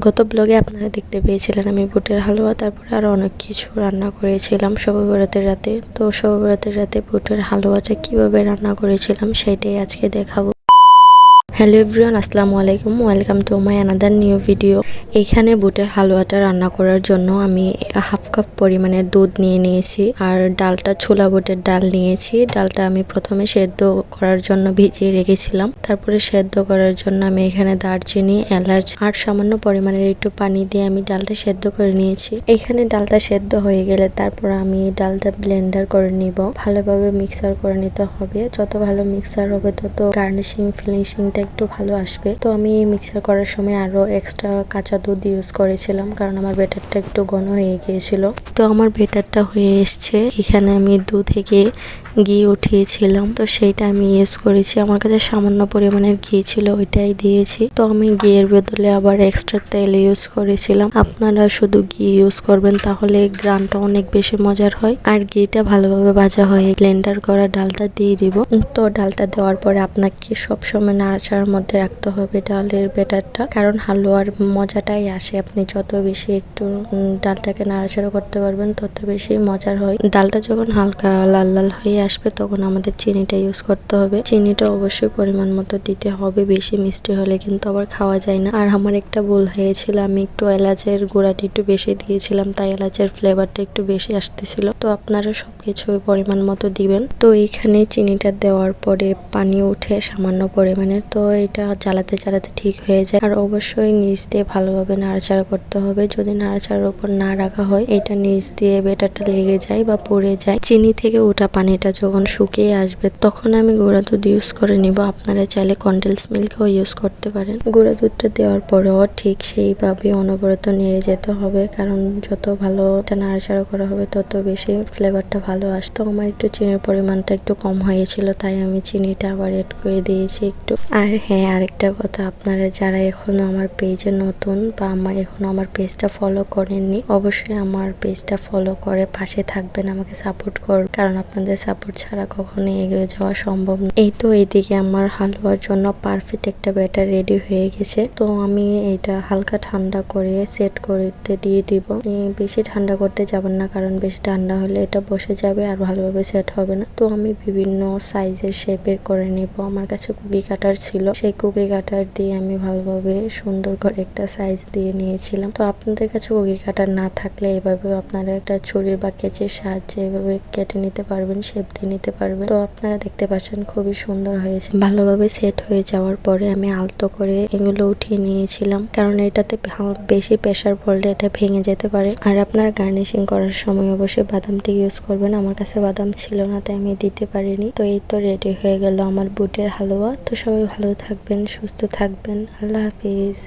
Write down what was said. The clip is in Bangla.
গত ব্লগে আপনারা দেখতে পেয়েছিলেন আমি বুটের হালুয়া তারপরে আরো অনেক কিছু রান্না করেছিলাম শবে বরাতের রাতে। তো শবে বরাতের রাতে বুটের হালুয়াটা কিভাবে রান্না করেছিলাম সেটাই আজকে দেখাবো। হ্যালো এভরিওয়ান, আসসালামু আলাইকুম, welcome to my another new video. এখানে বুটের হালুয়াটা রান্না করার জন্য আমি হাফ কাপ পরিমাণের দুধ নিয়ে নিয়েছি আর ডালটা ছোলা বুটের ডাল নিয়েছি। ডালটা আমি প্রথমে সেদ্ধ করার জন্য ভিজিয়ে রেখেছিলাম, তারপরে সেদ্ধ করার জন্য আমি এখানে দারচিনি, এলাচ আর সামান্য পরিমাণের একটু পানি দিয়ে আমি ডালটা সেদ্ধ করে নিয়েছি। এখানে ডালটা সেদ্ধ হয়ে গেলে তারপর আমি ডালটা ব্লেন্ডার করে নিব, ভালোভাবে মিক্সার করে নিতে হবে। যত ভালো মিক্সার হবে তত গার্নিশিং ফিনিশিংটা একটু ভালো আসবে। তো আমি মিক্সার করার সময় আরো এক্সট্রা কাঁচা দুধ ইউজ করেছিলাম কারণ আমার ব্যাটারটা একটু ঘন হয়ে গিয়েছিল। তো আমার ব্যাটারটা হয়ে এসছে। এখানে আমি দুধ থেকে ঘি উঠিয়েছিলাম, তো সেইটা আমি ইউজ করেছি। আমার কাছে সামান্য পরিমাণের ঘি ছিল, ওইটাই দিয়েছি। তো আমি ঘিয়ের বদলে আবার এক্সট্রা তেল ইউজ করেছিলাম। আপনারা শুধু ঘি ইউজ করবেন, তাহলে গ্রানটা অনেক বেশি মজার হয়। আর ঘিটা ভালোভাবে ভাজা হয়ে ব্লেন্ডার করা ডালটা দিয়ে দিব। তো ডালটা দেওয়ার পরে আপনাকে সবসময় নাড়াচাড়ার মধ্যে রাখতে হবে ডালের ব্যাটারটা, কারণ হালুয়ার মজাটাই আসে আপনি যত বেশি একটু ডালটাকে নাড়াচাড়া করতে পারবেন তত বেশি মজার হয়। ডালটা যখন হালকা লাল লাল হয়ে আসবে তখন আমাদের চিনিটা ইউজ করতে হবে। চিনিটা অবশ্যই পরিমাণ মতো দিতে হবে, বেশি মিষ্টি হলে কিন্তু আবার খাওয়া যায় না। আর আমার একটা ভুল হয়েছিল, আমি একটু এলাচের গুঁড়াটি একটু বেশি দিয়েছিলাম, তাই এলাচের ফ্লেভারটা একটু বেশি আসতেছিল। তো আপনারা সবকিছু পরিমাণ মতো দিবেন। তো এখানে চিনিটা দেওয়ার পরে পানি উঠে সামান্য পরিমাণে, তো এটা জ্বালাতে জ্বালাতে ঠিক হয়ে যায়। আর অবশ্যই নিচ দিয়ে ভালোভাবে নাড়াচাড়া করতে হবে। যদি নাড়াচাড়ার উপর না রাখা হয় এটা নিচ দিয়ে ব্যাটারটা লেগে যায় বা পড়ে যায়। চিনি থেকে ওঠা পানিটা যখন শুকিয়ে আসবে তখন আমি গুঁড়া দুধ ইউজ করে নিব। আপনারা চাইলে কন্ডেন্স মিল্কও ইউজ করতে পারেন। গুঁড়া দুধটা দেওয়ার পরেও ঠিক সেইভাবে অনবরত নেড়ে যেতে হবে, কারণ যত ভালো এটা নাড়াচাড়া করা হবে তত বেশি ফ্লেভারটা ভালো আসতো। আমার একটু চিনির পরিমাণটা একটু কম হয়েছিল, তাই আমি চিনিটা আবার এড করে দিয়েছি একটু। আর হ্যাঁ, আরেকটা কথা, আপনারা যারা এখনো আমার পেজে নতুন বা এখনো আমার পেজটা ফলো করেননি, অবশ্যই আমার পেজটা ফলো করে পাশে থাকবেন, আমাকে সাপোর্ট করবেন, কারণ আপনাদের সাপোর্ট ছাড়া কখনোই এগিয়ে যাওয়া সম্ভব না। এই তো এইদিকে আমার হালুয়ার জন্য পারফেক্ট একটা ব্যাটার রেডি হয়ে গেছে। তো আমি এটা হালকা ঠান্ডা করে সেট করতে দিয়ে দিব। বেশি ঠান্ডা করতে যাবেন না, কারণ বেশি ঠান্ডা হলে এটা বসে যাবে আর ভালোভাবে সেট হবে না। তো আমি বিভিন্ন সাইজের শেপের করে নিব। আমার কাছে কুকি কাটার ছিল, সেই কুকি কাটার দিয়ে আমি ভালোভাবে সুন্দর করে একটা সাইজ দিয়ে নিয়েছিলাম। তো আপনাদের কাছে কুকি কাটার না থাকলে এভাবে আপনারা একটা ছুরি বা কেচির সাহায্যে এভাবে কেটে নিতে পারবেন, শেপ দিয়ে নিতে পারবেন। তো আপনারা দেখতে পাচ্ছেন খুবই সুন্দর হয়েছে। ভালোভাবে সেট হয়ে যাওয়ার পরে আমি আলতো করে এগুলো উঠিয়ে নিয়েছিলাম, কারণ এটাতে বেশি প্রেসার পড়লে এটা ভেঙে যেতে পারে। আর আপনার গার্নিশিং করার সময় অবশ্যই বাদামটি ইউজ করবেন। আমার কাছে বাদাম ছিল না, তাই আমি দিতে পারিনি। তো এই তো রেডি হয়ে গেল আমার বুটের হালুয়া। তো সবাই ভালো থাকবেন, সুস্থ থাকবেন। আল্লাহ হাফিজ।